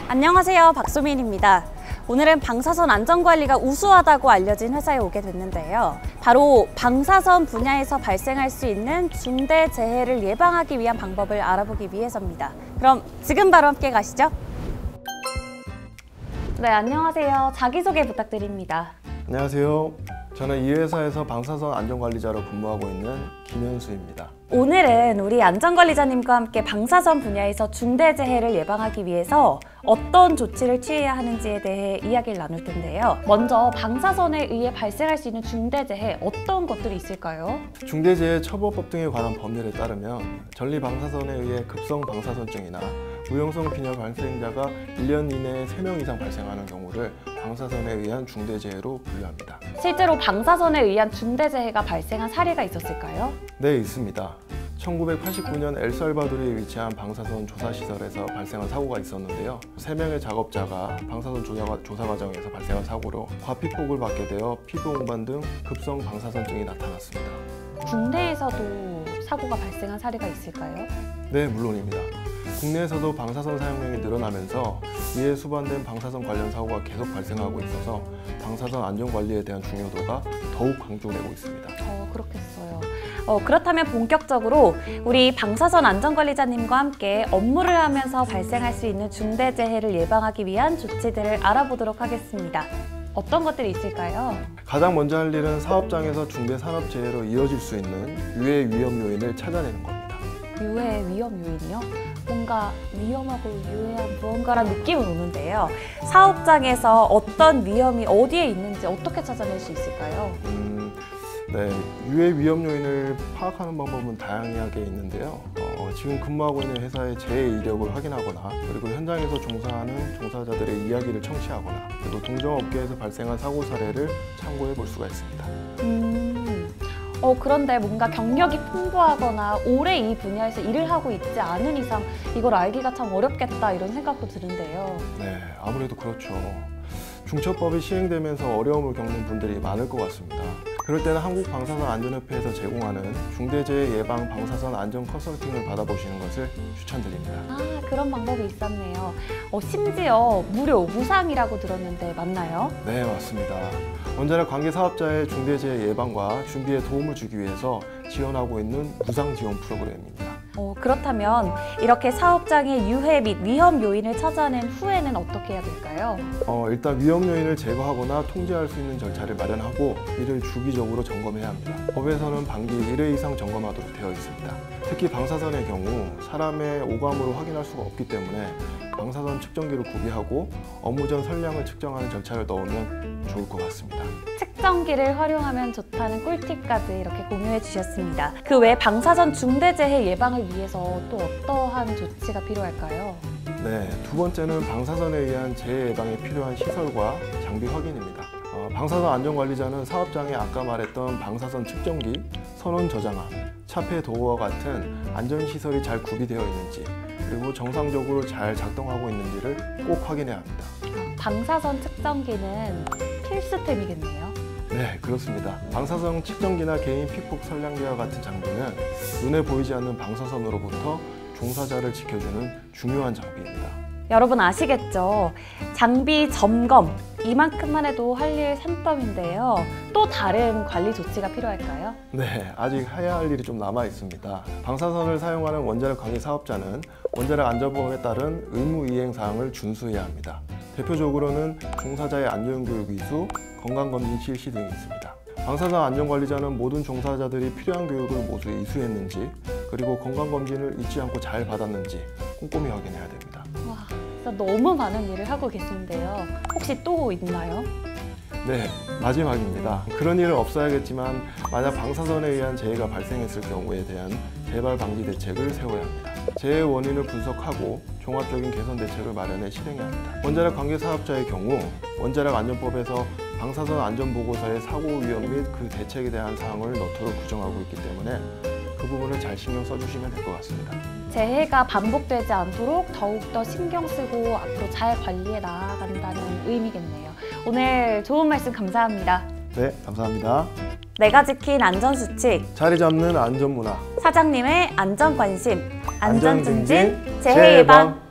안녕하세요, 박소민입니다. 오늘은 방사선 안전관리가 우수하다고 알려진 회사에 오게 됐는데요. 바로 방사선 분야에서 발생할 수 있는 중대 재해를 예방하기 위한 방법을 알아보기 위해서입니다. 그럼 지금 바로 함께 가시죠. 네, 안녕하세요. 자기소개 부탁드립니다. 안녕하세요. 저는 이 회사에서 방사선 안전관리자로 근무하고 있는 김현수입니다. 오늘은 우리 안전관리자님과 함께 방사선 분야에서 중대재해를 예방하기 위해서 어떤 조치를 취해야 하는지에 대해 이야기를 나눌 텐데요. 먼저 방사선에 의해 발생할 수 있는 중대재해 어떤 것들이 있을까요? 중대재해처벌법 등에 관한 법률에 따르면 전리 방사선에 의해 급성 방사선증이나 무용성 빈혈 발생자가 1년 이내에 3명 이상 발생하는 경우를 방사선에 의한 중대재해로 분류합니다. 실제로 방사선에 의한 중대재해가 발생한 사례가 있었을까요? 네, 있습니다. 1989년 엘살바도르에 위치한 방사선 조사시설에서 발생한 사고가 있었는데요. 3명의 작업자가 방사선 조사 과정에서 발생한 사고로 과피폭을 받게 되어 피부 홍반 등 급성 방사선증이 나타났습니다. 국내에서도 사고가 발생한 사례가 있을까요? 네, 물론입니다. 국내에서도 방사선 사용량이 늘어나면서 이에 수반된 방사선 관련 사고가 계속 발생하고 있어서 방사선 안전관리에 대한 중요도가 더욱 강조되고 있습니다. 그렇겠어요. 그렇다면 본격적으로 우리 방사선 안전관리자님과 함께 업무를 하면서 발생할 수 있는 중대재해를 예방하기 위한 조치들을 알아보도록 하겠습니다. 어떤 것들이 있을까요? 가장 먼저 할 일은 사업장에서 중대산업재해로 이어질 수 있는 유해 위험 요인을 찾아내는 겁니다. 유해 위험 요인이요? 뭔가 위험하고 유해한 무언가란 느낌은 오는데요. 사업장에서 어떤 위험이 어디에 있는지 어떻게 찾아낼 수 있을까요? 네, 유해 위험 요인을 파악하는 방법은 다양하게 있는데요. 지금 근무하고 있는 회사의 재해 이력을 확인하거나 그리고 현장에서 종사하는 종사자들의 이야기를 청취하거나 그리고 동종업계에서 발생한 사고 사례를 참고해 볼 수가 있습니다. 그런데 뭔가 경력이 풍부하거나 오래 이 분야에서 일을 하고 있지 않은 이상 이걸 알기가 참 어렵겠다 이런 생각도 드는데요. 네, 아무래도 그렇죠. 중처법이 시행되면서 어려움을 겪는 분들이 많을 것 같습니다. 그럴 때는 한국방사선안전협회에서 제공하는 중대재해 예방 방사선 안전 컨설팅을 받아보시는 것을 추천드립니다. 그런 방법이 있었네요. 심지어 무료, 무상이라고 들었는데 맞나요? 네, 맞습니다. 원자력 관계 사업자의 중대재해 예방과 준비에 도움을 주기 위해서 지원하고 있는 무상 지원 프로그램입니다. 그렇다면 이렇게 사업장의 유해 및 위험 요인을 찾아낸 후에는 어떻게 해야 될까요? 일단 위험 요인을 제거하거나 통제할 수 있는 절차를 마련하고 이를 주기적으로 점검해야 합니다. 법에서는 반기 1회 이상 점검하도록 되어 있습니다. 특히 방사선의 경우 사람의 오감으로 확인할 수가 없기 때문에 방사선 측정기를 구비하고 업무 전 선량을 측정하는 절차를 넣으면 좋을 것 같습니다. 측정기를 활용하면 좋다는 꿀팁까지 이렇게 공유해 주셨습니다. 그 외 방사선 중대재해 예방을 위해서 또 어떠한 조치가 필요할까요? 네, 두 번째는 방사선에 의한 재해 예방에 필요한 시설과 장비 확인입니다. 방사선 안전관리자는 사업장에 아까 말했던 방사선 측정기, 선원 저장함, 차폐 도어와 같은 안전시설이 잘 구비되어 있는지 그리고 정상적으로 잘 작동하고 있는지를 꼭 확인해야 합니다. 방사선 측정기는 필수템이겠네요. 네, 그렇습니다. 방사선 측정기나 개인 피폭 선량계와 같은 장비는 눈에 보이지 않는 방사선으로부터 종사자를 지켜주는 중요한 장비입니다. 여러분 아시겠죠? 장비 점검, 이만큼만 해도 할 일 산더미인데요. 또 다른 관리 조치가 필요할까요? 네, 아직 해야 할 일이 좀 남아 있습니다. 방사선을 사용하는 원자력 관계 사업자는 원자력 안전법에 따른 의무 이행 사항을 준수해야 합니다. 대표적으로는 종사자의 안전교육 이수, 건강검진 실시 등이 있습니다. 방사선 안전관리자는 모든 종사자들이 필요한 교육을 모두 이수했는지 그리고 건강검진을 잊지 않고 잘 받았는지 꼼꼼히 확인해야 됩니다. 와, 진짜 너무 많은 일을 하고 계신데요. 혹시 또 있나요? 네, 마지막입니다. 그런 일은 없어야겠지만 만약 방사선에 의한 재해가 발생했을 경우에 대한 재발 방지 대책을 세워야 합니다. 재해 원인을 분석하고 종합적인 개선 대책을 마련해 실행해야 합니다. 원자력 관계 사업자의 경우 원자력 안전법에서 방사선 안전보고서의 사고 위험 및 그 대책에 대한 사항을 넣도록 규정하고 있기 때문에 그 부분을 잘 신경 써주시면 될 것 같습니다. 재해가 반복되지 않도록 더욱더 신경 쓰고 앞으로 잘 관리해 나아간다는 의미겠네요. 오늘 좋은 말씀 감사합니다. 네, 감사합니다. 내가 지킨 안전수칙, 자리 잡는 안전문화, 사장님의 안전관심, 안전증진, 재해예방.